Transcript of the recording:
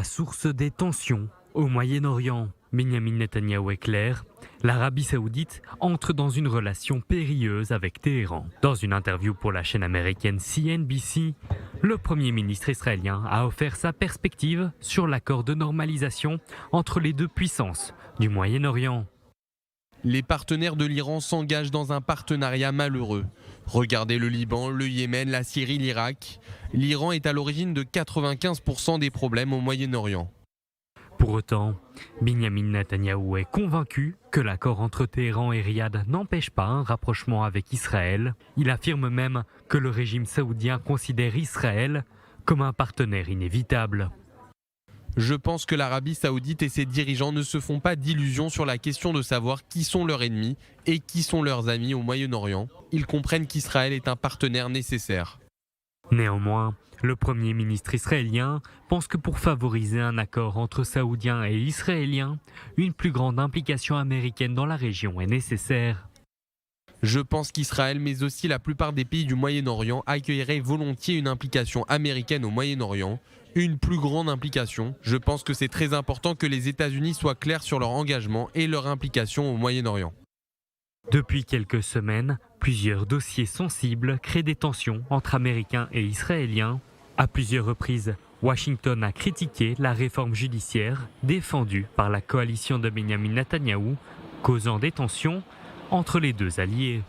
la source des tensions au Moyen-Orient. Benyamin Netanyahou est clair, l'Arabie Saoudite entre dans une relation périlleuse avec Téhéran. Dans une interview pour la chaîne américaine CNBC, le Premier ministre israélien a offert sa perspective sur l'accord de normalisation entre les deux puissances du Moyen-Orient. Les partenaires de l'Iran s'engagent dans un partenariat malheureux. Regardez le Liban, le Yémen, la Syrie, l'Irak. L'Iran est à l'origine de 95% des problèmes au Moyen-Orient. Pour autant, Benyamin Netanyahou est convaincu que l'accord entre Téhéran et Riyad n'empêche pas un rapprochement avec Israël. Il affirme même que le régime saoudien considère Israël comme un partenaire inévitable. Je pense que l'Arabie Saoudite et ses dirigeants ne se font pas d'illusions sur la question de savoir qui sont leurs ennemis et qui sont leurs amis au Moyen-Orient. Ils comprennent qu'Israël est un partenaire nécessaire. Néanmoins, le Premier ministre israélien pense que pour favoriser un accord entre Saoudiens et Israéliens, une plus grande implication américaine dans la région est nécessaire. Je pense qu'Israël, mais aussi la plupart des pays du Moyen-Orient, accueilleraient volontiers une implication américaine au Moyen-Orient, une plus grande implication. Je pense que c'est très important que les États-Unis soient clairs sur leur engagement et leur implication au Moyen-Orient. Depuis quelques semaines, plusieurs dossiers sensibles créent des tensions entre Américains et Israéliens. À plusieurs reprises, Washington a critiqué la réforme judiciaire défendue par la coalition de Benyamin Netanyahou, causant des tensions entre les deux alliés.